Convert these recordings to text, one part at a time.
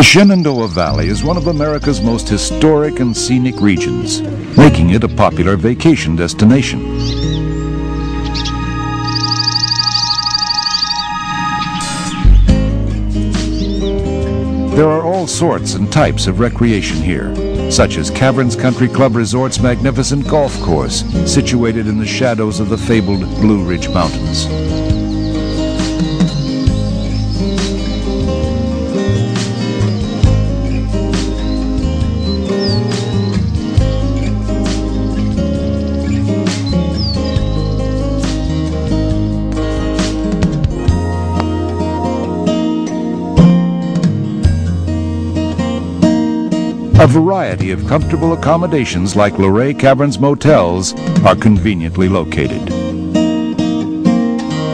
Shenandoah Valley is one of America's most historic and scenic regions, making it a popular vacation destination. There are all sorts and types of recreation here, such as Caverns Country Club Resort's magnificent golf course, situated in the shadows of the fabled Blue Ridge Mountains. A variety of comfortable accommodations like Luray Caverns motels are conveniently located.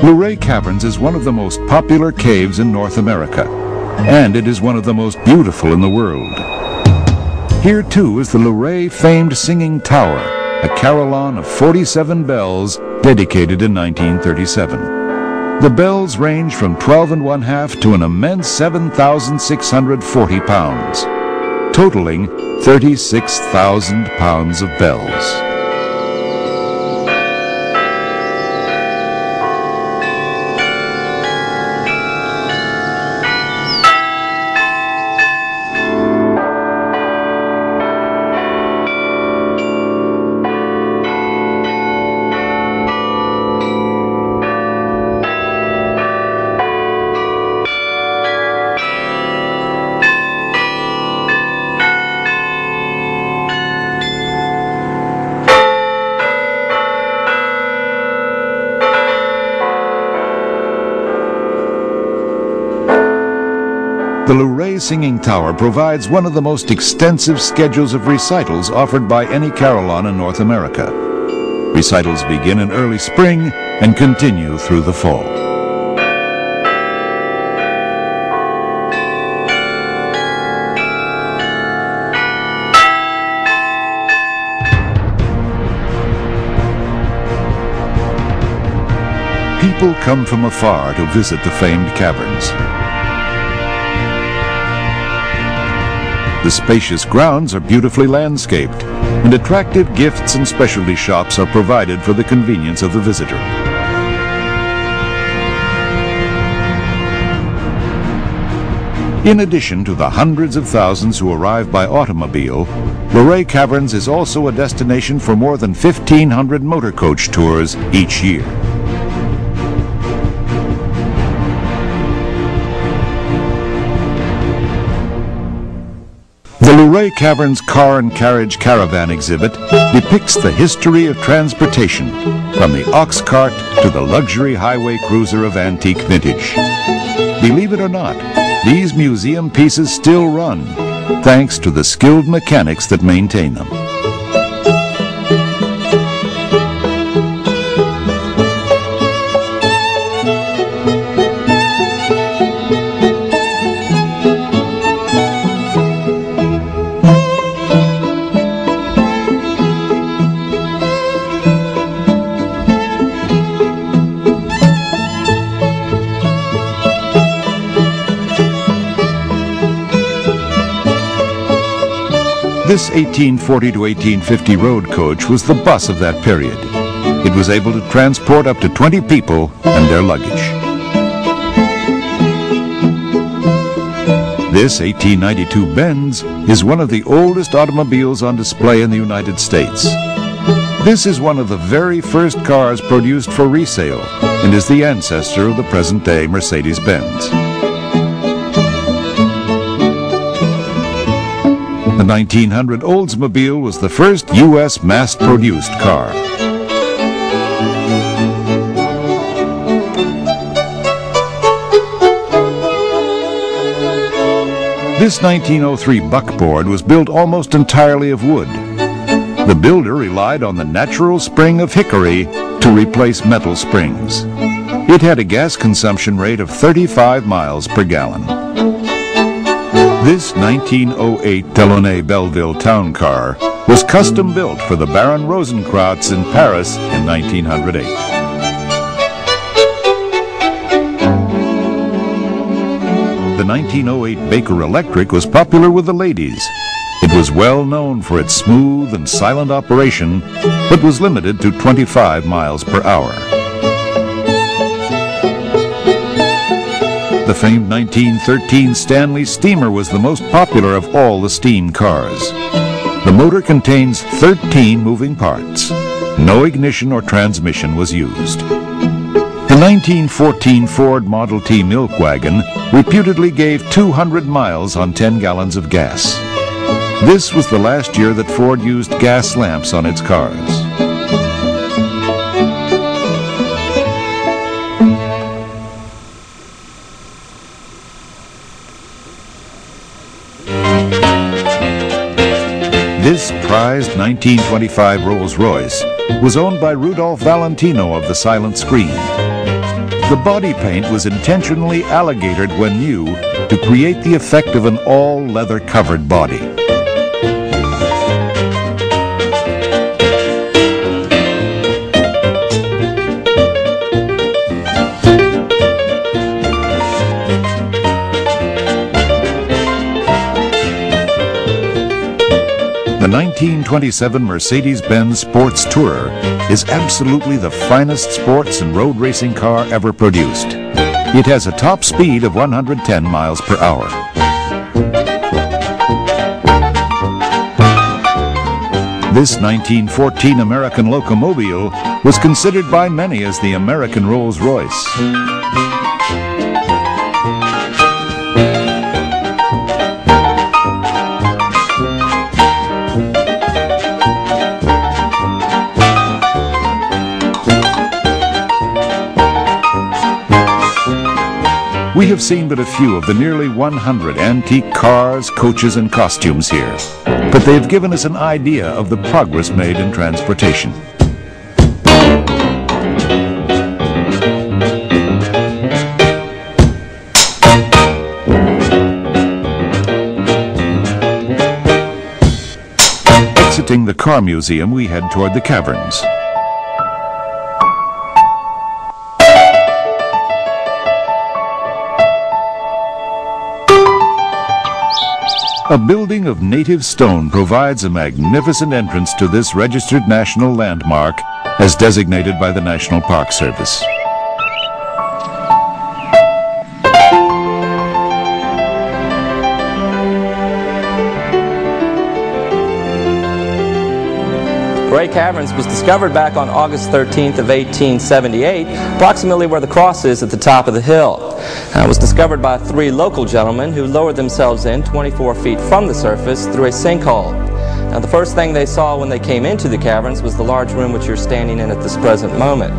Luray Caverns is one of the most popular caves in North America, and it is one of the most beautiful in the world. Here too is the Luray famed Singing Tower, a carillon of 47 bells dedicated in 1937. The bells range from 12 1/2 to an immense 7,640 pounds. Totaling 36,000 pounds of bells. The Luray Singing Tower provides one of the most extensive schedules of recitals offered by any carillon in North America. Recitals begin in early spring and continue through the fall. People come from afar to visit the famed caverns. The spacious grounds are beautifully landscaped, and attractive gifts and specialty shops are provided for the convenience of the visitor. In addition to the hundreds of thousands who arrive by automobile, Luray Caverns is also a destination for more than 1,500 motor coach tours each year. The Luray Caverns Car and Carriage Caravan exhibit depicts the history of transportation, from the ox cart to the luxury highway cruiser of antique vintage. Believe it or not, these museum pieces still run, thanks to the skilled mechanics that maintain them. This 1840 to 1850 road coach was the bus of that period. It was able to transport up to 20 people and their luggage. This 1892 Benz is one of the oldest automobiles on display in the United States. This is one of the very first cars produced for resale and is the ancestor of the present-day Mercedes-Benz. The 1900 Oldsmobile was the first U.S. mass-produced car. This 1903 buckboard was built almost entirely of wood. The builder relied on the natural spring of hickory to replace metal springs. It had a gas consumption rate of 35 miles per gallon. This 1908 Delaunay Belleville town car was custom built for the Baron Rosenkrantz in Paris in 1908. The 1908 Baker Electric was popular with the ladies. It was well known for its smooth and silent operation, but was limited to 25 miles per hour. The famed 1913 Stanley steamer was the most popular of all the steam cars. The motor contains 13 moving parts. No ignition or transmission was used. The 1914 Ford Model T milk wagon reputedly gave 200 miles on 10 gallons of gas. This was the last year that Ford used gas lamps on its cars. This prized 1925 Rolls-Royce was owned by Rudolph Valentino of the Silent Screen. The body paint was intentionally alligatored when new to create the effect of an all-leather covered body. The 1927 Mercedes-Benz Sports Tourer is absolutely the finest sports and road racing car ever produced. It has a top speed of 110 miles per hour. This 1914 American Locomobile was considered by many as the American Rolls-Royce. We have seen but a few of the nearly 100 antique cars, coaches, and costumes here, but they have given us an idea of the progress made in transportation. Exiting the car museum, we head toward the caverns. A building of native stone provides a magnificent entrance to this registered national landmark as designated by the National Park Service. Luray Caverns was discovered back on August 13th of 1878, approximately where the cross is at the top of the hill. It was discovered by 3 local gentlemen who lowered themselves in 24 feet from the surface through a sinkhole. Now, the first thing they saw when they came into the caverns was the large room which you're standing in at this present moment.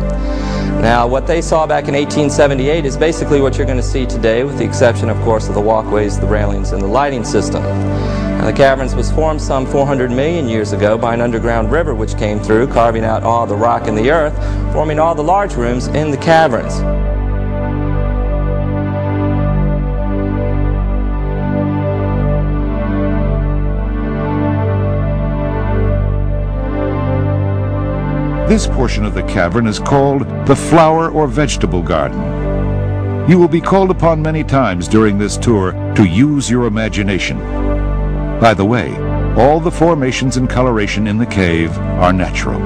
Now, what they saw back in 1878 is basically what you're going to see today, with the exception, of course, of the walkways, the railings, and the lighting system. Now, the caverns was formed some 400 million years ago by an underground river which came through, carving out all the rock in the earth, forming all the large rooms in the caverns. This portion of the cavern is called the flower or vegetable garden. You will be called upon many times during this tour to use your imagination. By the way, all the formations and coloration in the cave are natural.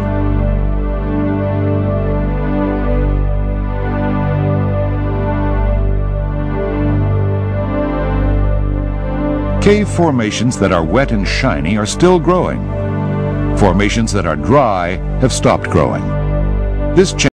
Cave formations that are wet and shiny are still growing. Formations that are dry have stopped growing. This